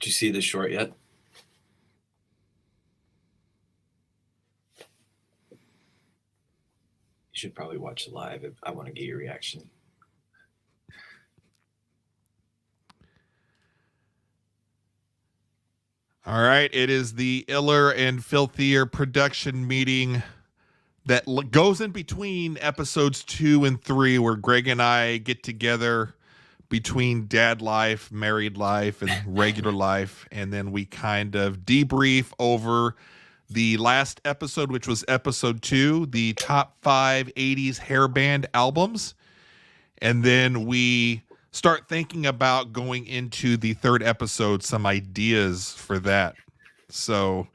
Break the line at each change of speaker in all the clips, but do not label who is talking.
Did you see the short yet? You should probably watch it live. I want to get your reaction.
All right, it is the Iller and Filthier production meeting that goes in between episodes 2 and 3, where Greg and I get together between dad life, married life, and regular life, and then we kind of debrief over the last episode, which was episode 2, the top 5 80s hair band albums, and then we start thinking about going into the third episode, some ideas for that. So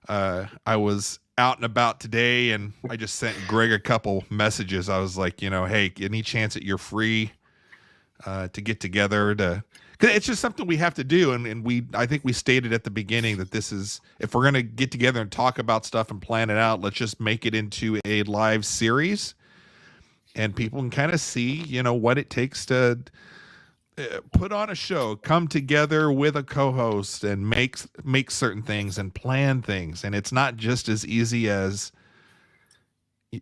I was out and about today, and I just sent Greg a couple messages. I was like, hey, any chance that you're free to get together to, because it's just something we have to do. And I think we stated at the beginning that this is, if we're going to get together and talk about stuff and plan it out, let's just make it into a live series and people can kind of see, what it takes to put on a show, come together with a co-host and make certain things and plan things. And it's not just as easy as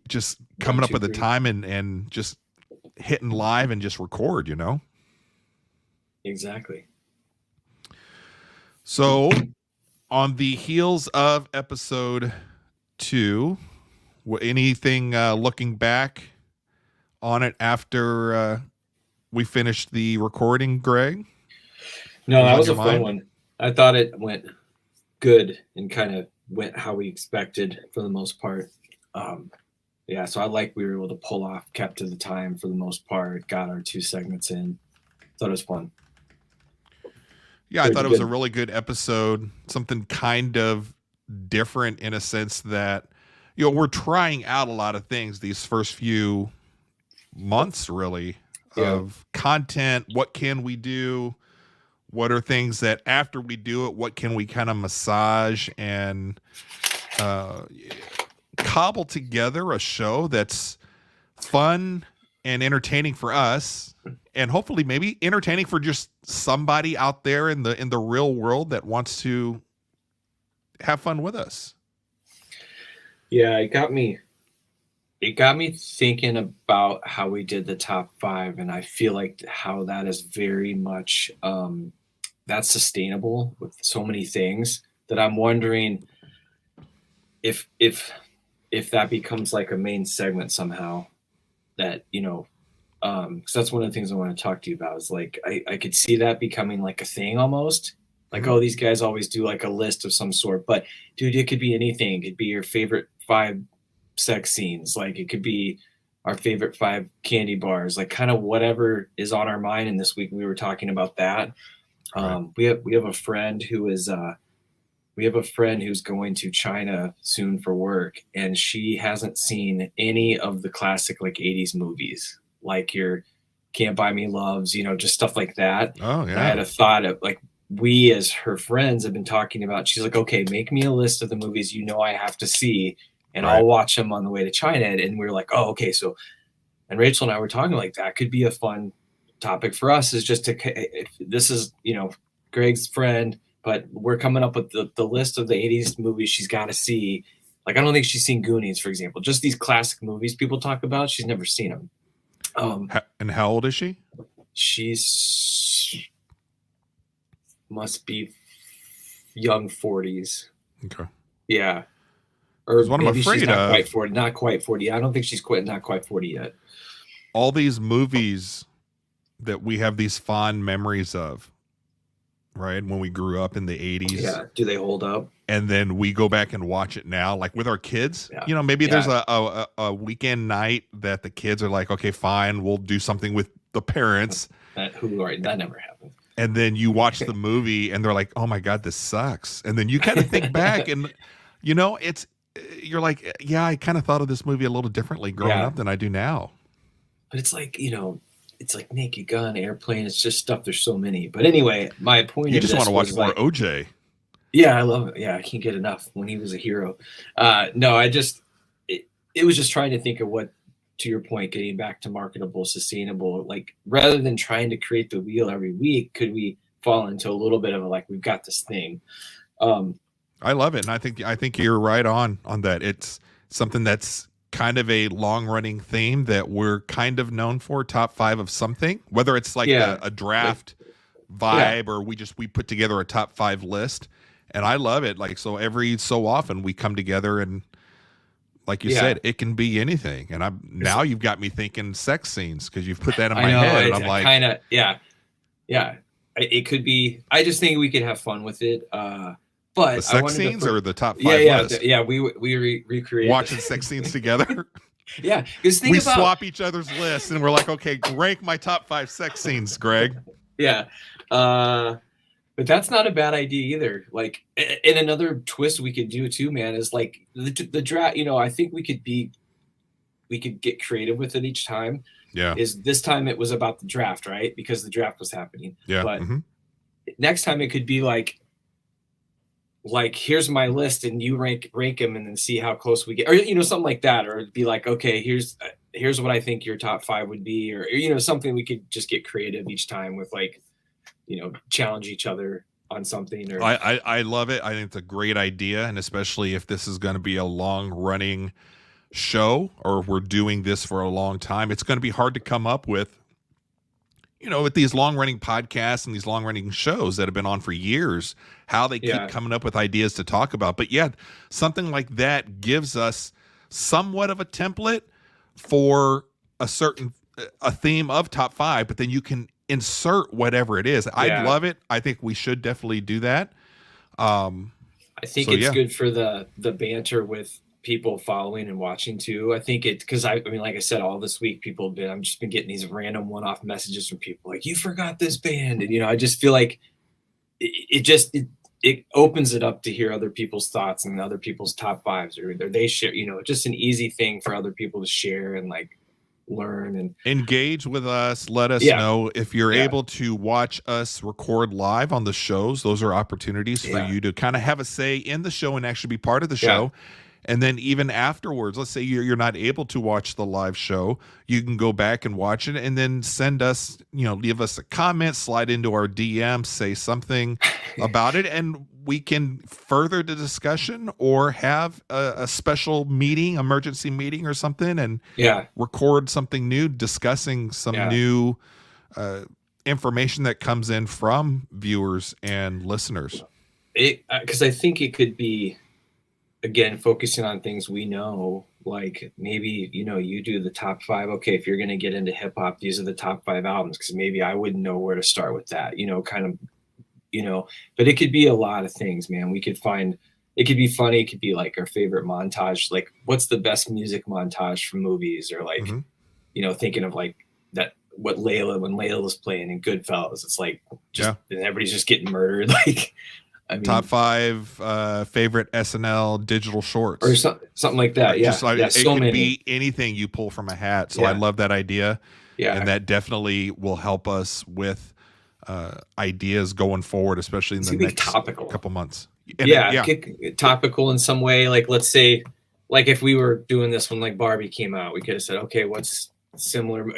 just coming up with a time and just hitting live and just record,
Exactly.
So on the heels of episode 2, anything looking back on it after we finished the recording, Greg?
No, that was a fun one. I thought it went good and kind of went how we expected for the most part. So I like we were able to pull off, kept to the time for the most part, got our 2 segments in. Thought it was fun.
Yeah, I thought it was a really good episode. Something kind of different in a sense that, we're trying out a lot of things these first few months, really, of content. What can we do? What are things that after we do it, what can we kind of massage and cobble together a show that's fun and entertaining for us, and hopefully maybe entertaining for just somebody out there in the real world that wants to have fun with us.
Yeah, it got me thinking about how we did the top 5, and I feel like how that is very much that's sustainable with so many things that I'm wondering if that becomes like a main segment somehow, that because that's one of the things I want to talk to you about, is like I could see that becoming like a thing almost, like, oh, these guys always do like a list of some sort, but dude, it could be anything. It could be your favorite 5 sex scenes, like it could be our favorite 5 candy bars, like kind of whatever is on our mind. And this week we were talking about that. Right. We have a friend who is who's going to China soon for work, and she hasn't seen any of the classic like 80s movies, like your Can't Buy Me Loves, just stuff like that.
Oh yeah.
And I had a thought of like, we as her friends have been talking about, she's like, okay, make me a list of the movies I have to see, and right, I'll watch them on the way to China. And we were like, oh, okay. So, and Rachel and I were talking like that could be a fun topic for us, is just to, if this is, Greg's friend, but we're coming up with the list of the 80s movies she's got to see. Like, I don't think she's seen Goonies, for example, just these classic movies people talk about. She's never seen them.
And how old is she?
She's must be young 40s.
Okay.
Yeah. Or
what I'm afraid
she's not quite 40. Not quite 40. I don't think she's not quite 40 yet.
All these movies that we have these fond memories of, right, when we grew up in the 80s.
Yeah. Do they hold up?
And then we go back and watch it now, like with our kids. Yeah. Maybe there's a weekend night that the kids are like, okay, fine, we'll do something with the parents.
That never happened.
And then you watch the movie and they're like, oh my God, this sucks. And then you kind of think back and, you're like, yeah, I kind of thought of this movie a little differently growing up than I do now.
But it's like, it's like Naked Gun, Airplane. It's just stuff. There's so many. But anyway, my point is,
you just want to watch more OJ.
Yeah, I love it. Yeah, I can't get enough when he was a hero. No, it was just trying to think of what, to your point, getting back to marketable, sustainable, like rather than trying to create the wheel every week, could we fall into a little bit of a, like, we've got this thing. Um,
I love it, and I think you're right on that. It's something that's kind of a long running theme that we're kind of known for. Top five of something, whether it's like
yeah,
a
like,
draft
yeah,
vibe or we put together a top five list, and I love it. Like, so every so often we come together and, like you
yeah.
said, it can be anything. And I'm now you've got me thinking sex scenes because you've put that in
I
my
know
head, and
it's
I'm like,
kind of, yeah, yeah. It could be. I just think we could have fun with it.
the
But I
sex
wanted to
scenes
put,
or the top
yeah,
five
yeah,
list.
yeah. We recreated
Watching sex scenes together.
yeah, because think
We
about,
swap each other's lists and we're like, okay, rank my top five sex scenes, Greg.
yeah. Uh, but that's not a bad idea either. Like, and another twist we could do too, man, is like the draft. I think we could get creative with it each time.
Yeah.
Is this time it was about the draft, right? Because the draft was happening.
Yeah.
But
Hmm.
next time it could be like here's my list and you rank them and then see how close we get, or something like that, or it'd be like, okay, here's what I think your top five would be, or something. We could just get creative each time with, like, challenge each other on something, or
I love it. I think it's a great idea. And especially if this is going to be a long running show or we're doing this for a long time, it's going to be hard to come up with, with these long running podcasts and these long running shows that have been on for years, how they keep
yeah,
coming up with ideas to talk about. But yeah, something like that gives us somewhat of a template for a theme of top five, but then you can insert whatever it is. I
yeah.
love it. I think we should definitely do that. Um,
I think
so
it's
yeah,
good for the banter with people following and watching too. I think it, because I mean, like I said, all this week I've just been getting these random one-off messages from people like, you forgot this band, and I just feel like it opens it up to hear other people's thoughts and other people's top fives, or they share, just an easy thing for other people to share and, like, learn. And
engage with us. Let us
yeah,
know if you're
yeah,
able to watch us record live on the shows. Those are opportunities for
yeah,
you to kind of have a say in the show and actually be part of the
yeah,
show. And then even afterwards, let's say you're not able to watch the live show, you can go back and watch it and then send us, leave us a comment, slide into our DM, say something about it, and we can further the discussion or have a special meeting, emergency meeting or something, and
yeah,
record something new, discussing some
yeah.
new information that comes in from viewers and listeners.
Because I think it could be, again, focusing on things we know, like maybe, you do the top five. Okay, if you're going to get into hip hop, these are the top five albums, because maybe I wouldn't know where to start with that, kind of, but it could be a lot of things, man. It could be funny. It could be like our favorite montage, like what's the best music montage from movies, or like,
Hmm.
thinking of like that, when Layla's playing in Goodfellas, it's like just,
Yeah.
and everybody's just getting murdered. Like, I
Top
mean,
five favorite SNL digital
or
shorts.
something like that. Yeah. Yeah.
It
So
could
many.
be anything you pull from a hat. So I
Yeah.
love that idea, and
Yeah.
that definitely will help us with ideas going forward, especially in
It's
the
gonna be
next
topical.
couple months. And
Yeah.
yeah,
Topical in some way. Like, let's say, like if we were doing this when, like, Barbie came out, we could have said, okay, what's similar,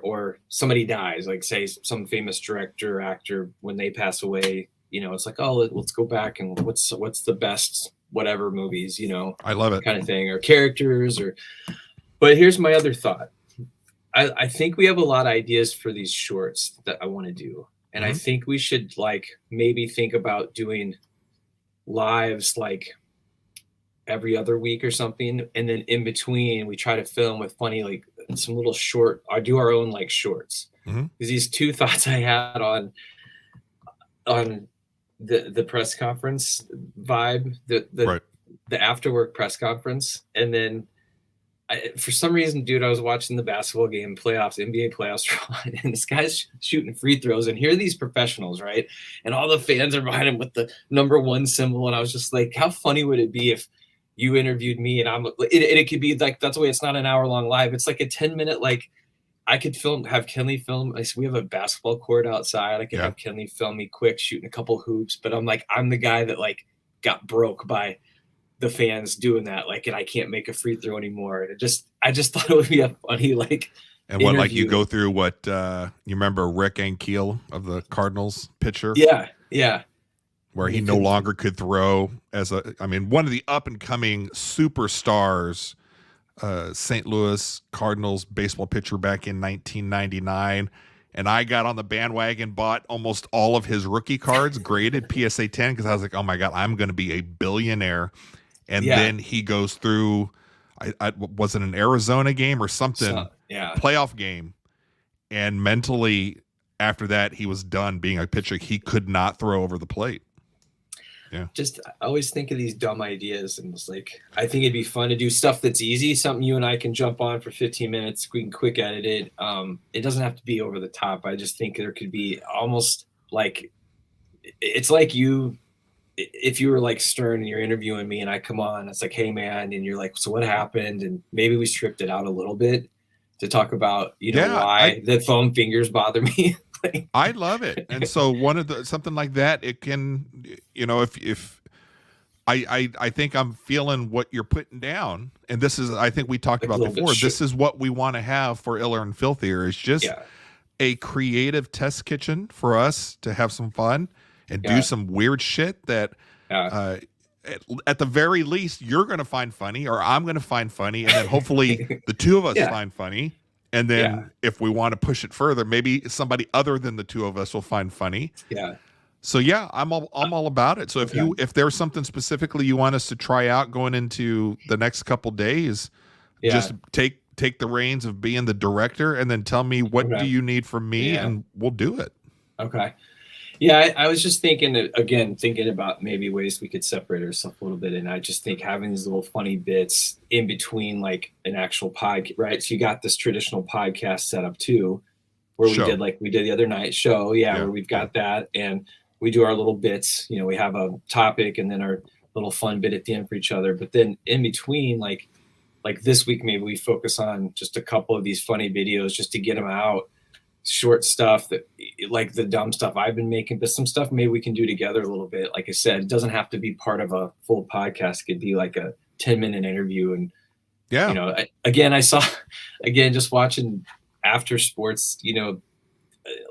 or somebody dies, like say some famous director or actor, when they pass away, it's like, oh, let's go back and what's the best whatever movies,
I love it.
kind of thing, or characters, or. But here's my other thought. I think we have a lot of ideas for these shorts that I want to do. And I
Hmm.
think we should, like, maybe think about doing lives like every other week or something. And then in between, we try to film with funny, like some little short, or do our own like shorts.
Hmm.
Because these two thoughts I had on the press conference vibe,
Right.
the after work press conference. And then for some reason, dude, I was watching the basketball game playoffs, NBA playoffs, and this guy's shooting free throws, and here are these professionals, right? And all the fans are behind him with the number one symbol. And I was just like, how funny would it be if you interviewed me, and it could be like, that's the way, it's not an hour long live. It's like a 10-minute, like, I could have Kenley film. We have a basketball court outside. I could
Yeah.
have Kenley film me quick, shooting a couple hoops. But I'm the guy that, like, got broke by the fans doing that, like, and I can't make a free throw anymore. And I just thought it would be a funny, like,
And what, like, you
interview.
go through what, you remember Rick Ankiel of the Cardinals pitcher,
Yeah, yeah.
where
And
he
he
no
couldn't.
longer could throw I mean, one of the up and coming superstars, St. Louis Cardinals baseball pitcher back in 1999. And I got on the bandwagon, bought almost all of his rookie cards, graded PSA 10, because I was like, oh my God, I'm going to be a billionaire. And
Yeah.
then he goes through, was it an Arizona game or something,
So yeah.
playoff game. And mentally, after that, he was done being a pitcher. He could not throw over the plate. Yeah.
Just I always think of these dumb ideas, and it's like I think it'd be fun to do stuff that's easy, something you and I can jump on for 15 minutes. We can quick edit it. It doesn't have to be over the top. I just think there could be almost like it's like you if you were like Stern and you're interviewing me and I come on, it's like, hey man, and you're like, so what happened? And maybe we stripped it out a little bit to talk about,
Yeah,
why the foam fingers bother me. Like,
I love it. And so something like that, it can, if I think I'm feeling what you're putting down, and this is, I think we talked
like a
about
little bit
before, this is what we want to have for Iller and Filthier, is just
yeah,
a creative test kitchen for us to have some fun and do
yeah,
some weird shit that,
yeah.
at the very least, you're going to find funny, or I'm going to find funny, and then hopefully the two of us
Yeah.
find funny. And then
Yeah.
if we want to push it further, maybe somebody other than the two of us will find funny.
Yeah.
So yeah, I'm all about it. So if there's something specifically you want us to try out going into the next couple days,
Yeah.
just take the reins of being the director, and then tell me what
Okay.
do you need from me,
Yeah.
and we'll do it.
Okay. Yeah, I was just thinking about maybe ways we could separate ourselves a little bit, and I just think having these little funny bits in between, like an actual podcast, right? So you got this traditional podcast set up too, where
Show.
we did the other night show,
Yeah,
where we've got that, and we do our little bits. We have a topic and then our little fun bit at the end for each other. But then in between, like this week, maybe we focus on just a couple of these funny videos just to get them out. Short stuff that like the dumb stuff I've been making, but some stuff maybe we can do together a little bit. Like I said, it doesn't have to be part of a full podcast. It could be like a 10-minute interview. And,
yeah,
I saw, again, just watching after sports,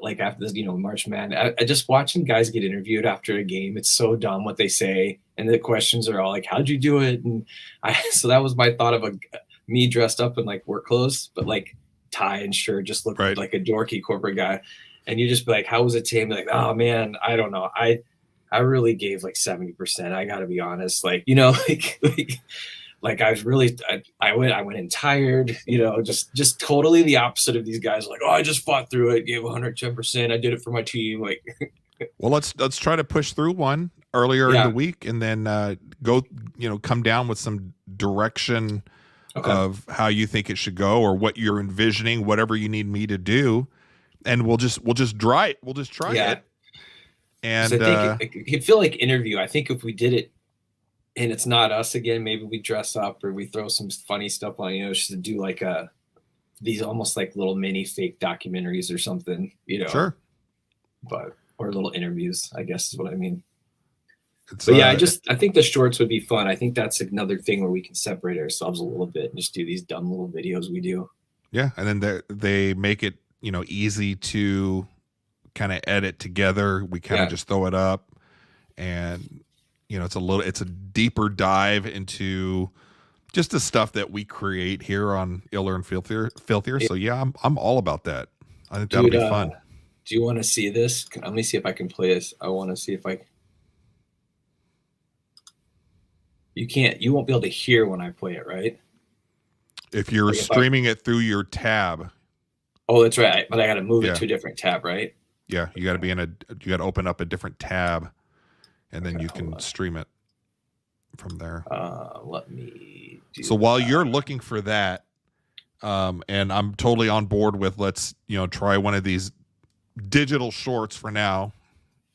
like after this, March Madness, I just watching guys get interviewed after a game. It's so dumb what they say. And the questions are all like, how'd you do it? And so that was my thought of me dressed up in like work clothes, but like tie and shirt, just look
right.
like a dorky corporate guy. And you just be like, how was it today? Be like, oh man, I don't know. I really gave like 70%. I gotta be honest. Like, like I was really, I went in tired, just totally the opposite of these guys. Like, oh, I just fought through it, gave 110%. I did it for my team. Like,
well, let's try to push through one earlier in the week, and then go, come down with some direction of how you think it should go, or what you're envisioning, whatever you need me to do, and we'll just try it. We'll just try it. And
I think it could feel like interview. I think if we did it and it's not us again, maybe we dress up or we throw some funny stuff on, just to do like these almost like little mini fake documentaries or something,
Sure.
Or little interviews, I guess is what I mean.
But
I think the shorts would be fun. I think that's another thing where we can separate ourselves a little bit and just do these dumb little videos we do.
Yeah, and then they make it, easy to kind of edit together. We kind of just throw it up, and it's a deeper dive into just the stuff that we create here on Iller and Filthier. So yeah, I'm all about that. I think that'll be fun.
Do you want to see this? Let me see if I can play this. I want to see if I. You won't be able to hear when I play it, right?
If you're streaming it through your tab.
Oh, that's right. But I got to move it to a different tab, right?
Yeah, you got to you got to open up a different tab, and then you can stream it from there.
Let me do
So while you're looking for that, and I'm totally on board with, let's, try one of these digital shorts for now,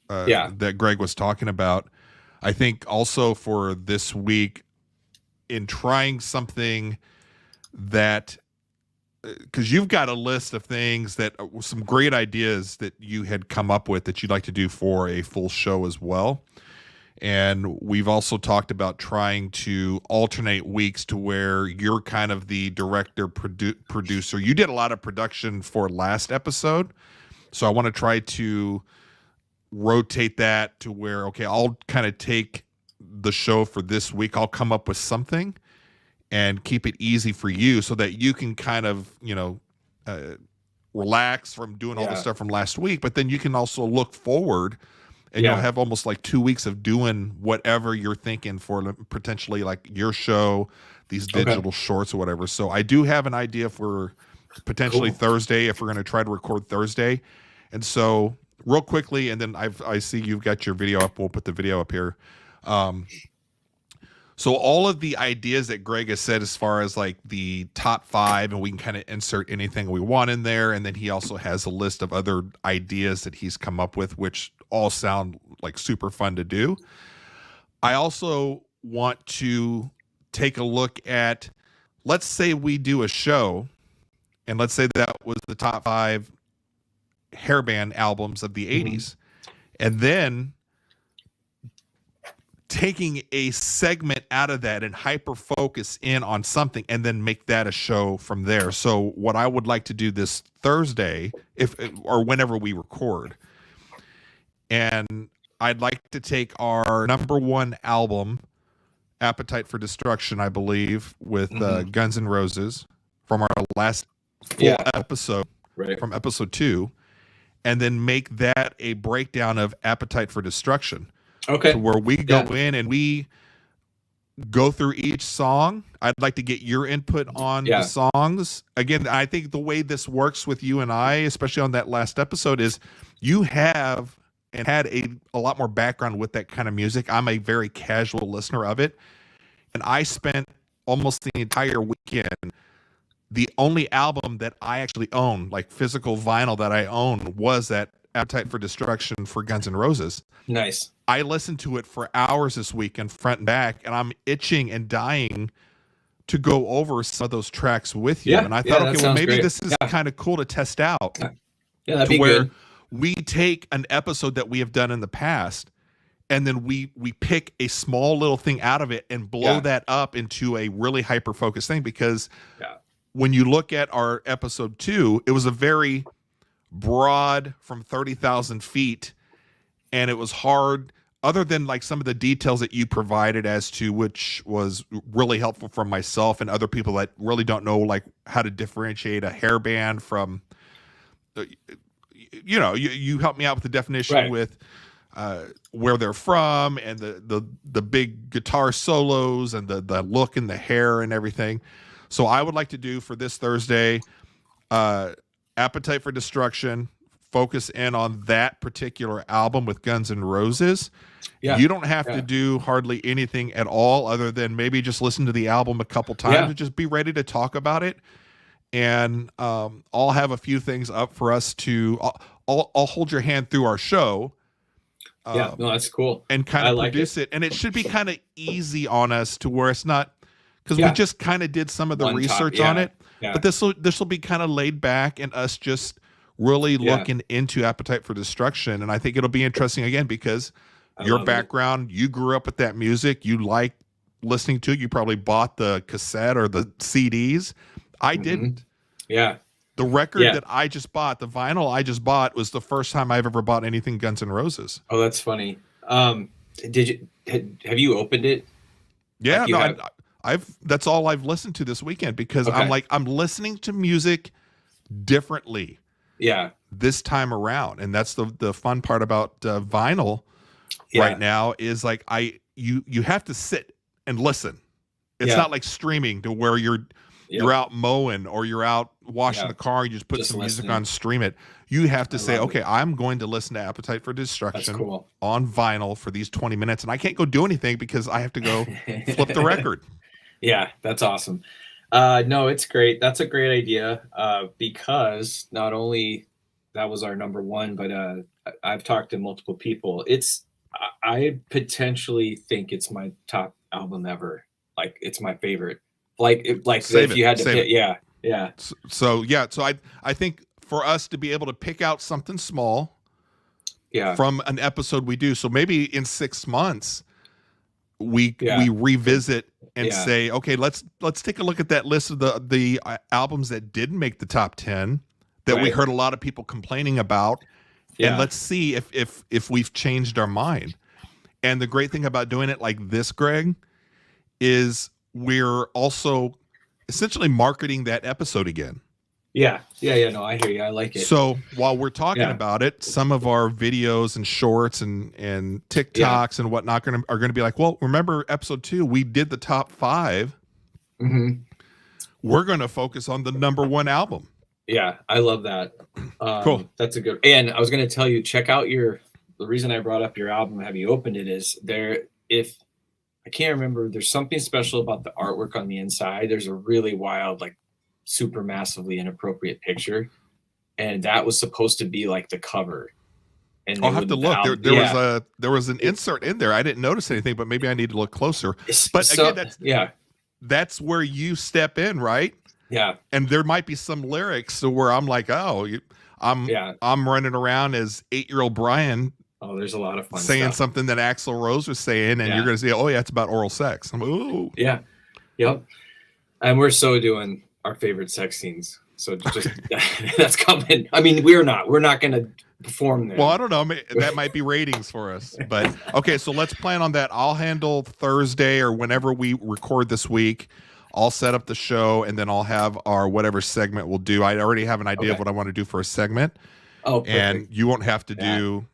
that Greg was talking about. I think also for this week, in trying something that, because you've got a list of things that some great ideas that you had come up with that you'd like to do for a full show as well. And we've also talked about trying to alternate weeks to where you're kind of the director, producer. You did a lot of production for last episode. So I want to try to rotate that to where, okay, I'll kind of take the show for this week. I'll come up with something and keep it easy for you so that you can kind of, relax from doing all the stuff from last week. But then you can also look forward, and you'll have almost like 2 weeks of doing whatever you're thinking for potentially like your show, these digital shorts or whatever. So I do have an idea for potentially Thursday, if we're going to try to record Thursday. And so real quickly, and then I see you've got your video up. We'll put the video up here. So all of the ideas that Greg has said as far as like the top 5, and we can kind of insert anything we want in there. And then he also has a list of other ideas that he's come up with, which all sound like super fun to do. I also want to take a look at, let's say we do a show, and let's say that was the top 5 hairband albums of the 80s. And then taking a segment out of that and hyper focus in on something and then make that a show from there. So what I would like to do this Thursday, or whenever we record, and I'd like to take our number 1 album, Appetite for Destruction, I believe, with Guns N' Roses, from our last full episode, from episode 2, and then make that a breakdown of Appetite for Destruction.
Okay.
To where we go in and we go through each song. I'd like to get your input on the songs. Again, I think the way this works with you and I, especially on that last episode, is you have and had a lot more background with that kind of music. I'm a very casual listener of it. And I spent almost the entire weekend, the only album that I actually own, like physical vinyl that I own, was that Appetite for Destruction for Guns N' Roses.
Nice.
I listened to it for hours this weekend, front and back, and I'm itching and dying to go over some of those tracks with you. And I thought, okay, well, maybe this is kind of cool to test out.
Yeah, that'd be good.
We take an episode that we have done in the past, and then we pick a small little thing out of it and blow that up into a really hyper-focused thing. Because when you look at our episode 2, it was a very broad from 30,000 feet, and it was hard, other than like some of the details that you provided as to, which was really helpful for myself and other people that really don't know like how to differentiate a hairband from, you helped me out with the definition with where they're from and the big guitar solos and the look and the hair and everything. So I would like to do for this Thursday, Appetite for Destruction, focus in on that particular album with Guns N' Roses. You don't have to do hardly anything at all other than maybe just listen to the album a couple times and just be ready to talk about it. And I'll have a few things up for us to, I'll hold your hand through our show.
No, that's cool.
And kind of produce it. And it should be kind of easy on us to where it's not, because we just kind of did some of the research on it. But this will be kind of laid back and us just really looking into Appetite for Destruction. And I think it'll be interesting again because your background, you grew up with that music, you like listening to it, you probably bought the cassette or the CDs. I didn't. The record that I just bought, the vinyl I just bought, was the first time I've ever bought anything Guns N' Roses.
Oh, that's funny. Have you opened it?
Yeah, that's all I've listened to this weekend because I'm listening to music differently. This time around, and that's the fun part about vinyl right now is like you have to sit and listen. It's not like streaming to where you're out mowing or you're out washing the car, you just put some music on, stream it. You have to say, okay, I'm going to listen to Appetite for Destruction on vinyl for these 20 minutes, and I can't go do anything because I have to go flip the record.
Yeah, that's awesome. No, it's great. That's a great idea because not only that was our number 1, but I've talked to multiple people. I potentially think it's my top album ever. Like it's my favorite. If you had to pick,
So I think for us to be able to pick out something small from an episode we do, so maybe in 6 months we
Yeah.
revisit and
Yeah.
say, okay, let's take a look at that list of the albums that didn't make the top 10 that we
Right.
heard a lot of people complaining about, and
Yeah.
let's see if we've changed our mind. And the great thing about doing it like this, Greg, is we're also essentially marketing that episode again.
Yeah. Yeah. Yeah. No, I hear you. I like it.
So while we're talking
Yeah.
about it, some of our videos and shorts and TikToks and whatnot are going to be like, well, remember episode 2, we did the top 5.
Mm-hmm.
We're going to focus on the number 1 album.
Yeah, I love that.
Cool.
That's a good. And I was going to tell you, check out the reason I brought up your album, have you opened it, is there, if I can't remember, there's something special about the artwork on the inside. There's a really wild, like super massively inappropriate picture. And that was supposed to be like the cover. And
I'll have to look. There was an insert in there. I didn't notice anything, but maybe I need to look closer. But again, that's where you step in, right?
Yeah.
And there might be some lyrics where I'm like, I'm running around as 8-year-old Brian.
Oh, there's a lot of fun
saying
stuff.
Something that Axl Rose was saying, and you're going to say, oh yeah, it's about oral sex. I'm ooh.
Yeah. Yep. And we're so doing our favorite sex scenes. So just that's coming. I mean, we're not going to perform there.
Well, I don't know. That might be ratings for us, but okay. So let's plan on that. I'll handle Thursday or whenever we record this week. I'll set up the show, and then I'll have our whatever segment we'll do. I already have an idea of what I want to do for a segment.
Oh, perfect.
And you won't have to do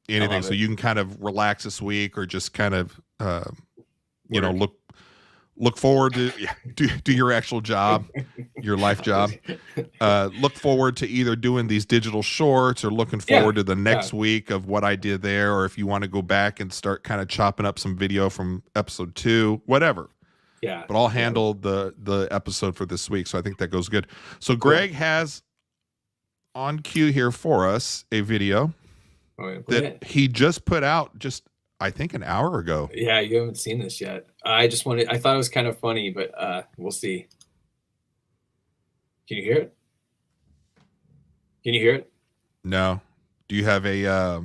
anything. So you can kind of relax this week, or just kind of, look forward to do your actual job, your life job. Look forward to either doing these digital shorts or looking forward to the next week of what I did there. Or if you want to go back and start kind of chopping up some video from episode 2, whatever.
Yeah.
But I'll handle the episode for this week. So I think that goes good. So Greg has on cue here for us a video that he just put out I think an hour ago.
Yeah, you haven't seen this yet. I thought it was kind of funny, but we'll see. Can you hear it? Can you hear it?
No. Do you have a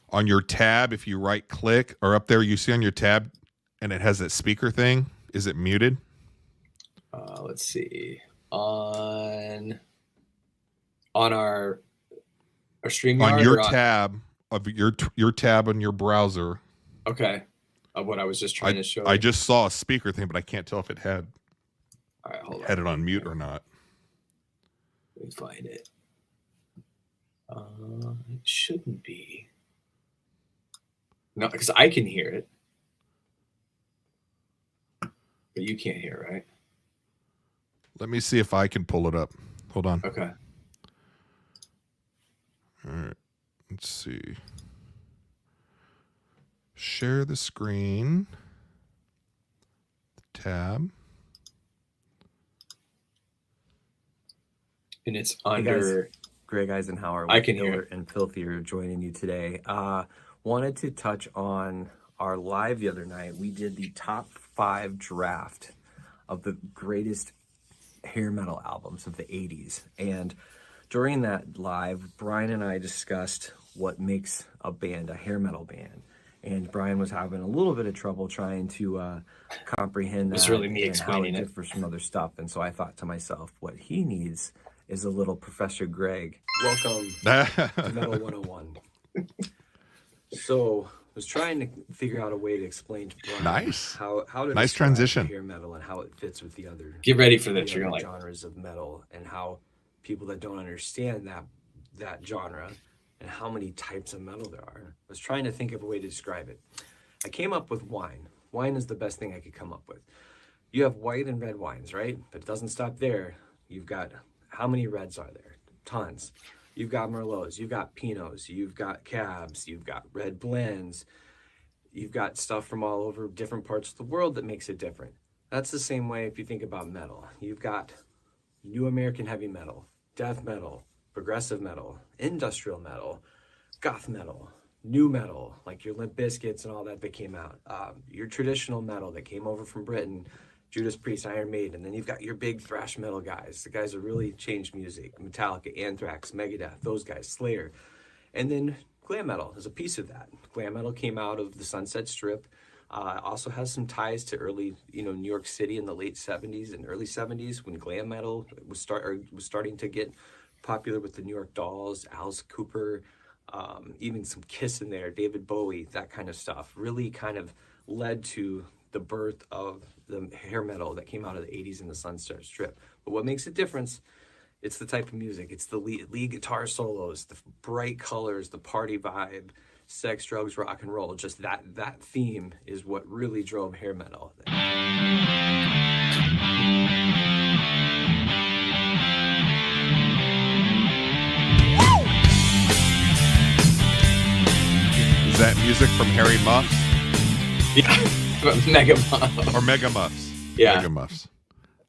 on your tab, if you right click or up there, you see on your tab and it has that speaker thing? Is it muted?
Let's see. On our StreamYard,
on your tab of your tab on your browser.
Okay. Of what I was just trying to show.
I just saw a speaker thing, but I can't tell if it had
it
on mute or not.
Let me find it. It shouldn't be. No, because I can hear it. But you can't hear, right?
Let me see if I can pull it up. Hold on.
Okay.
All right. Let's see. Share the screen. Tab.
And it's under...
Hey guys, Greg Eisenhower.
I can hear it.
And Filthier joining you today. Wanted to touch on our live the other night. We did the top 5 draft of the greatest hair metal albums of the 80s. And during that live, Brian and I discussed what makes a band a hair metal band. And Brian was having a little bit of trouble trying to comprehend that.
It's really me
and
explaining
how it
it.
differs from other stuff. And so I thought to myself, what he needs is a little Professor Greg. Welcome to Metal 101. So I was trying to figure out a way to explain to Brian how to
nice
describe
transition.
hair metal and how it fits with the other
Get ready for this. You're gonna like
genres of metal, and how people that don't understand that genre and how many types of metal there are. I was trying to think of a way to describe it. I came up with wine. Wine is the best thing I could come up with. You have white and red wines, right? But it doesn't stop there. You've got, how many reds are there? Tons. You've got Merlots, you've got Pinots, you've got Cabs, you've got red blends. You've got stuff from all over different parts of the world that makes it different. That's the same way if you think about metal. You've got new American heavy metal, death metal, progressive metal, industrial metal, goth metal, new metal, like your Limp Bizkits and all that came out. Your traditional metal that came over from Britain, Judas Priest, Iron Maiden. And then you've got your big thrash metal guys, the guys that really changed music, Metallica, Anthrax, Megadeth, those guys, Slayer. And then glam metal is a piece of that. Glam metal came out of the Sunset Strip Also has some ties to early, New York City in the late 70s and early 70s when glam metal was starting to get popular with the New York Dolls, Alice Cooper, even some Kiss in there, David Bowie, that kind of stuff. Really kind of led to the birth of the hair metal that came out of the 80s in the Sunstar Strip. But what makes a difference, it's the type of music. It's the lead guitar solos, the bright colors, the party vibe, sex, drugs, rock and roll. Just that theme is what really drove hair metal.
Is that music from Harry Muffs?
Yeah, Mega Muff.
Or Mega Muffs?
Yeah,
Mega Muffs.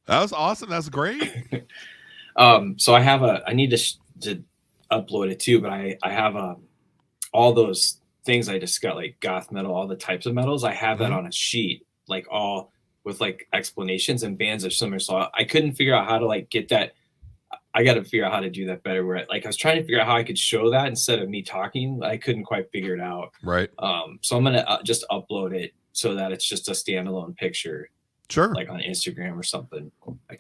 That was awesome. That's great.
So I need to upload it too, but I have all those things I just got, like goth metal, all the types of metals. I have that on a sheet, like all with like explanations, and bands are similar. So I couldn't figure out how to like get that. I got to figure out how to do that better. Where I was trying to figure out how I could show that instead of me talking. I couldn't quite figure it out.
Right.
So I'm gonna just upload it so that it's just a standalone picture.
Sure.
Like on Instagram or something.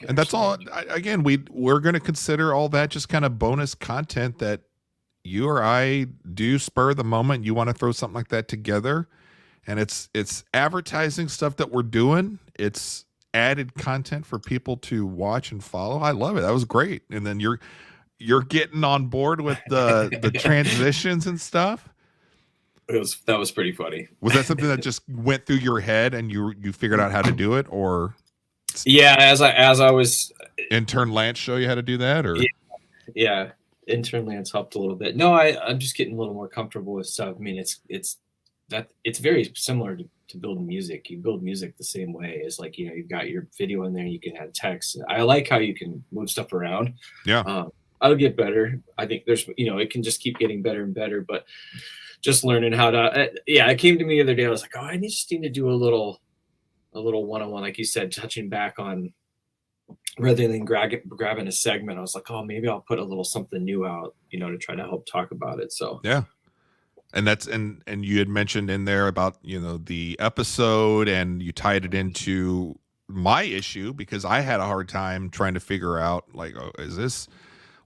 And that's all. Again, we're going to consider all that just kind of bonus content that you or I do spur the moment. You want to throw something like that together, and it's advertising stuff that we're doing. It's added content for people to watch and follow. I love it. That was great. And then you're getting on board with the transitions and stuff.
That was pretty funny.
Was that something that just went through your head and you figured out how to do it, or
yeah, as I was
intern Lance show you how to do that, or
yeah, intern Lance helped a little bit. No, I'm just getting a little more comfortable with stuff. I mean, it's very similar to building music. You build music the same way as like, you've got your video in there, you can add text. I like how you can move stuff around.
Yeah.
I'll get better. I think there's, it can just keep getting better and better, but just learning how to, it came to me the other day. I was like, I just need to do a little one-on-one, like you said, touching back on, rather than grabbing a segment. I was like, maybe I'll put a little something new out, to try to help talk about it. So,
yeah. And that's, and you had mentioned in there about, the episode, and you tied it into my issue because I had a hard time trying to figure out, like,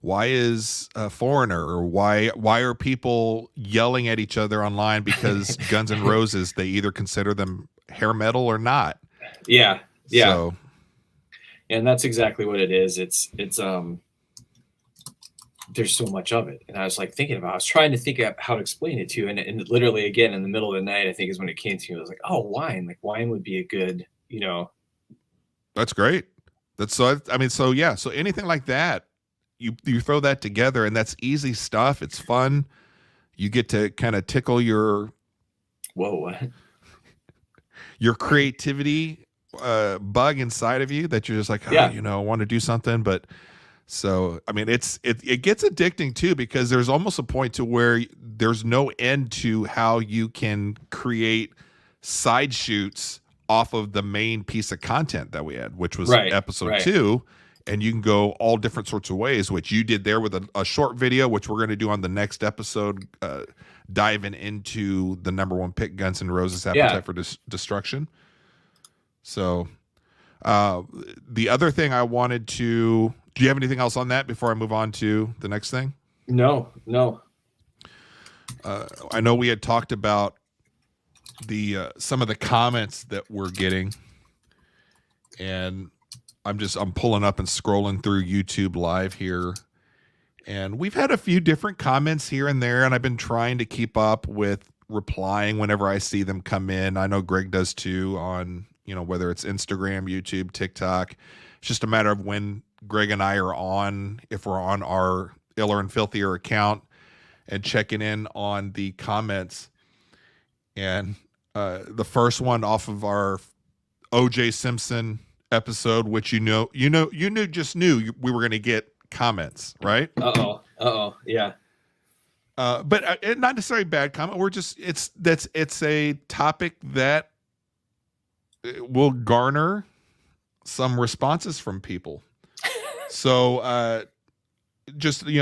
why is a foreigner, or why are people yelling at each other online because Guns N' Roses, they either consider them hair metal or not.
Yeah.
So,
and that's exactly what it is. It's there's so much of it. And I was like I was trying to think of how to explain it to you. And literally again, in the middle of the night, I think is when it came to me. I was like, wine. Like wine would be a good,
That's great. So anything like that, you throw that together, and that's easy stuff. It's fun. You get to kind of tickle your creativity bug inside of you that you're just like, I want to do something. But so, I mean, it gets addicting too, because there's almost a point to where there's no end to how you can create side shoots off of the main piece of content that we had, which was episode 2. And you can go all different sorts of ways, which you did there with a short video, which we're going to do on the next episode, diving into the number 1 pick, Guns N' Roses, Appetite for Destruction. So the other thing I wanted to, do you have anything else on that before I move on to the next thing?
No.
I know we had talked about some of the comments that we're getting, and I'm pulling up and scrolling through YouTube Live here, and we've had a few different comments here and there, and I've been trying to keep up with replying whenever I see them come in. I know Greg does too on, whether it's Instagram, YouTube, TikTok. It's just a matter of when Greg and I are on, if we're on our Iller and Filthier account and checking in on the comments. And the first one off of our OJ Simpson episode, which you knew we were going to get comments, right?
Yeah.
But not necessarily bad comment. It's a topic that will garner some responses from people. So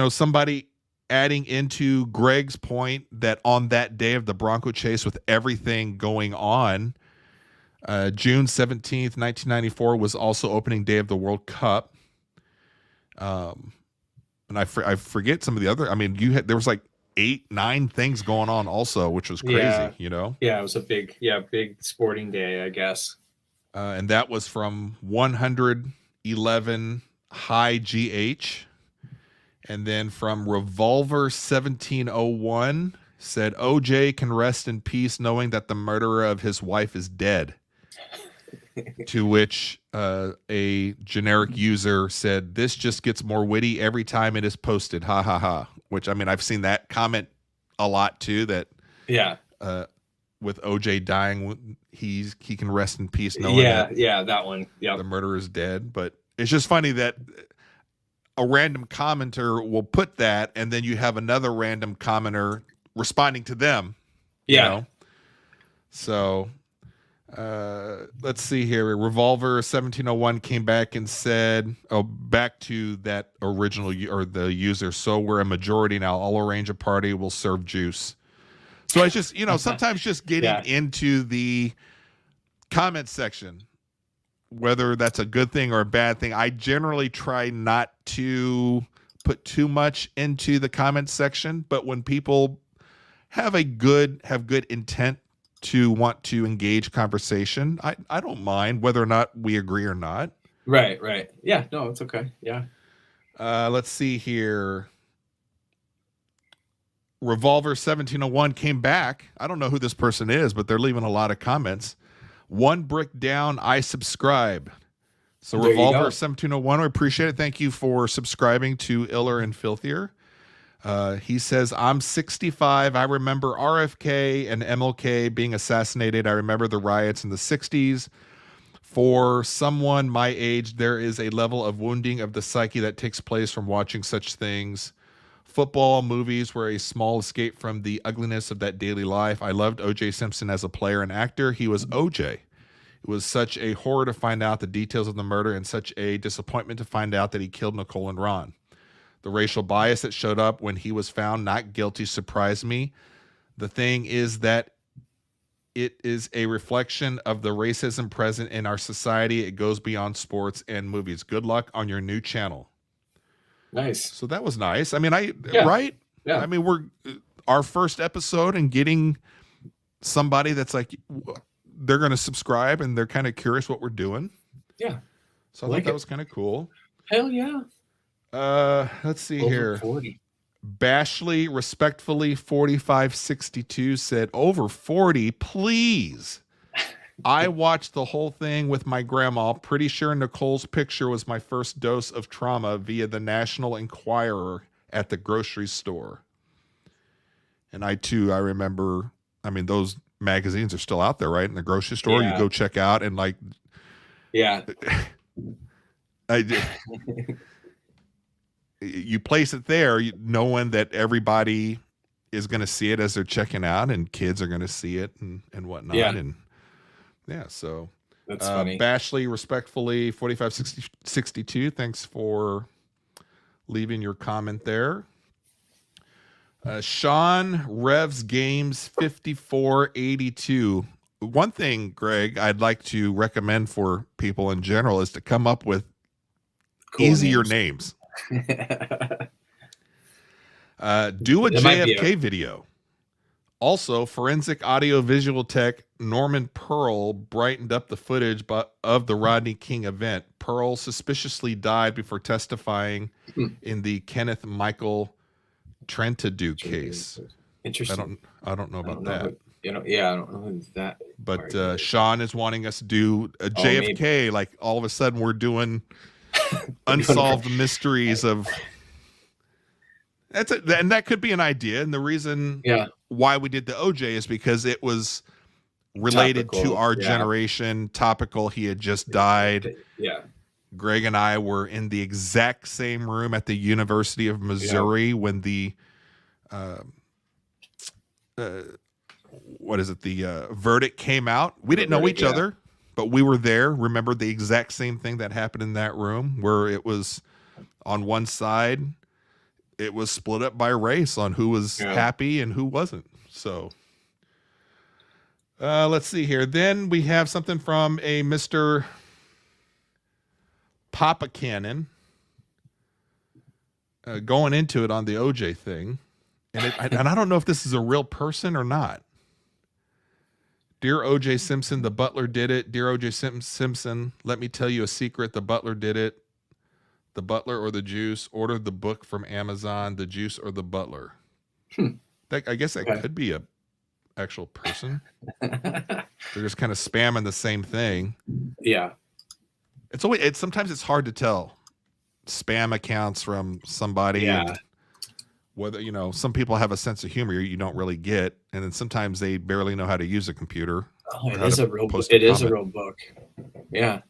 somebody adding into Greg's point that on that day of the Bronco chase, with everything going on, June 17th, 1994 was also opening day of the World Cup. And I forget some of the other. I mean, there was like 8, 9 things going on also, which was crazy.
Yeah.
You know.
Yeah, it was a big sporting day, I guess.
And that was from 111 High GH. And then from Revolver 1701 said, OJ can rest in peace knowing that the murderer of his wife is dead. To which a generic user said, this just gets more witty every time it is posted. Ha ha ha. Which, I mean, I've seen that comment a lot too, that with OJ dying, he can rest in peace knowing
that one. Yeah,
the murderer is dead. But it's just funny that a random commenter will put that, and then you have another random commenter responding to them. You know? So let's see here. Revolver 1701 came back and said, back to that original or the user. So we're a majority now. I'll arrange a party. We'll serve juice. So I just, sometimes just getting into the comment section, whether that's a good thing or a bad thing, I generally try not to put too much into the comment section. But when people have good intent to want to engage conversation, I don't mind whether or not we agree or not.
Right. Yeah, no, it's okay. Yeah.
Let's see here. Revolver 1701 came back. I don't know who this person is, but they're leaving a lot of comments. One brick down, I subscribe. So there Revolver 1701, I appreciate it. Thank you for subscribing to Iller and Filthier. He says, I'm 65. I remember RFK and MLK being assassinated. I remember the riots in the 60s. For someone my age, there is a level of wounding of the psyche that takes place from watching such things. Football, movies were a small escape from the ugliness of that daily life. I loved O.J. Simpson as a player and actor. He was O.J. It was such a horror to find out the details of the murder and such a disappointment to find out that he killed Nicole and Ron. The racial bias that showed up when he was found not guilty surprised me. The thing is that it is a reflection of the racism present in our society. It goes beyond sports and movies. Good luck on your new channel.
Nice.
So that was nice. I mean, right? Yeah. I mean, we're our first episode and getting somebody that's like, they're going to subscribe and they're kind of curious what we're doing.
Yeah.
So I thought that was kind of cool.
Hell yeah.
Let's see
over
here.
40.
Bashley, respectfully, 4562 said, over 40, please. I watched the whole thing with my grandma. Pretty sure Nicole's picture was my first dose of trauma via the National Enquirer at the grocery store. And I remember, I mean, those magazines are still out there, right? In the grocery store, you go check out and like,
yeah,
you place it there, knowing that everybody is going to see it as they're checking out, and kids are going to see it and whatnot.
Yeah.
And so
that's funny.
Bashley, respectfully, 4562. Thanks for leaving your comment there. Sean Revs Games 5482. One thing, Greg, I'd like to recommend for people in general is to come up with easier names. Do a JFK video. Also, forensic audio visual tech Norman Pearl brightened up the footage of the Rodney King event. Pearl suspiciously died before testifying in the Kenneth Michael Trentadue case.
Interesting.
I don't know about that.
I don't know who's that.
But Sean is wanting us to do a JFK. Maybe. Like all of a sudden we're doing unsolved mysteries of. And that could be an idea. And the reason why we did the OJ is because it was related to our generation, topical. He had just died.
Yeah.
Greg and I were in the exact same room at the University of Missouri when the verdict came out. We didn't know each other, but we were there. Remember the exact same thing that happened in that room, where it was on one side, it was split up by race on who was happy and who wasn't. So Let's see here. Then we have something from a Mr. Papa Cannon going into it on the OJ thing. And I don't know if this is a real person or not. Dear OJ Simpson, the butler did it. Dear OJ Simpson, let me tell you a secret. The butler did it. The butler or the juice ordered the book from Amazon, the juice or the butler. I guess that could be a actual person. They're just kind of spamming the same thing.
Yeah.
Sometimes it's hard to tell spam accounts from somebody.
Yeah.
And whether, some people have a sense of humor you don't really get. And then sometimes they barely know how to use a computer.
Oh, it is a real book. It is a real book. Yeah.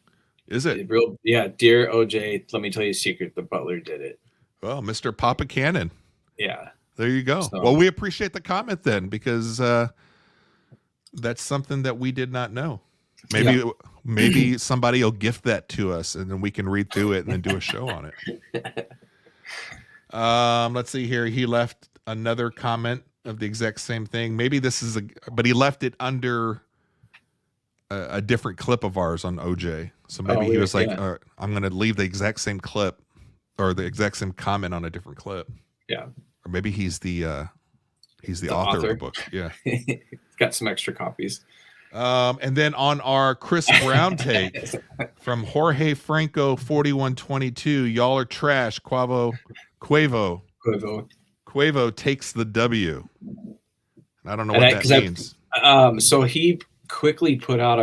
Is it?
Dear OJ, let me tell you a secret. The butler did it.
Well, Mr. Papa Cannon.
Yeah.
There you go.
So,
well, we appreciate the comment then, because that's something that we did not know. Maybe somebody will gift that to us and then we can read through it and then do a show on it. Let's see here. He left another comment of the exact same thing. Maybe this is but he left it under a different clip of ours on OJ. So maybe he was like, I'm going to leave the exact same clip or the exact same comment on a different clip.
Yeah.
Or maybe he's the author of the book. Yeah.
Got some extra copies.
And then on our Chris Brown take from Jorge Franco 4122, y'all are trash. Quavo takes the W. I don't know what that means.
So he quickly put out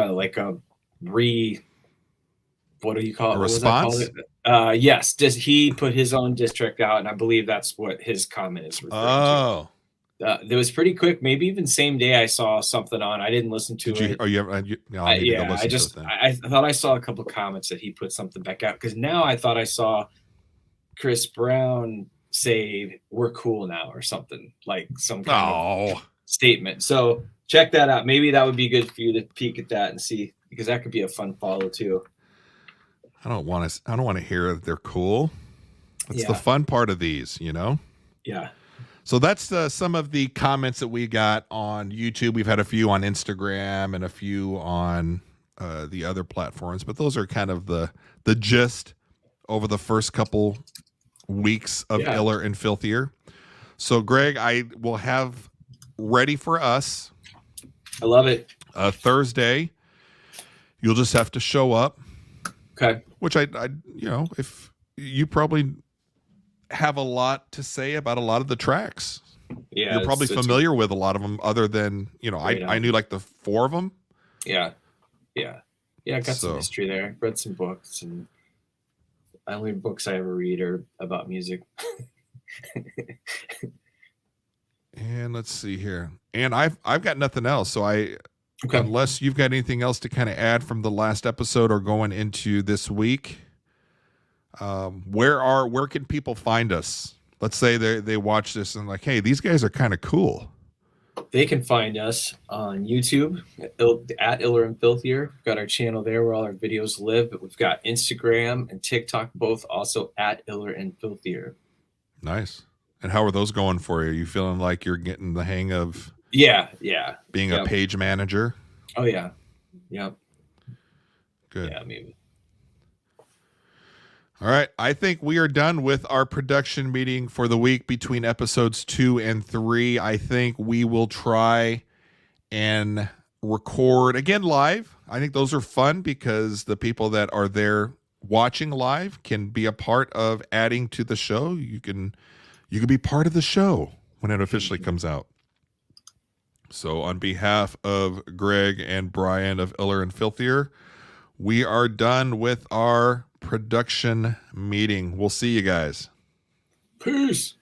what do you call it?
A response?
Yes. He put his own district out, and I believe that's what his comment is referring to. It was pretty quick. Maybe even same day I saw something on. I didn't listen to it. I thought I saw a couple of comments that he put something back out, because now I thought I saw Chris Brown say we're cool now or something, like some kind of statement. So check that out. Maybe that would be good for you to peek at that and see, because that could be a fun follow too.
I don't want to hear that they're cool. That's the fun part of these,
Yeah.
So that's some of the comments that we got on YouTube. We've had a few on Instagram and a few on the other platforms, but those are kind of the gist over the first couple weeks of Iller and Filthier. So Greg, I will have ready for us.
I love it.
Thursday. You'll just have to show up.
Okay.
Which I if you probably have a lot to say about a lot of the tracks.
Yeah.
You're probably familiar with a lot of them, other than, I knew like the 4 of them.
Yeah. Yeah. Yeah. I got some history there. Read some books, and the only books I ever read are about music.
And let's see here. And I've got nothing else. So unless you've got anything else to kind of add from the last episode or going into this week, where can people find us? Let's say they watch this and like, hey, these guys are kind of cool.
They can find us on YouTube at Iller and Filthier. We've got our channel there where all our videos live, but we've got Instagram and TikTok, both also at Iller and Filthier.
Nice. And how are those going for you? Are you feeling like you're getting the hang of
being
a page manager?
Oh yeah. Yep.
Good.
Yeah, maybe.
All right. I think we are done with our production meeting for the week between episodes 2 and 3. I think we will try and record again live. I think those are fun because the people that are there watching live can be a part of adding to the show. You can be part of the show when it officially comes out. So on behalf of Greg and Brian of Iller and Filthier, we are done with our production meeting. We'll see you guys.
Peace.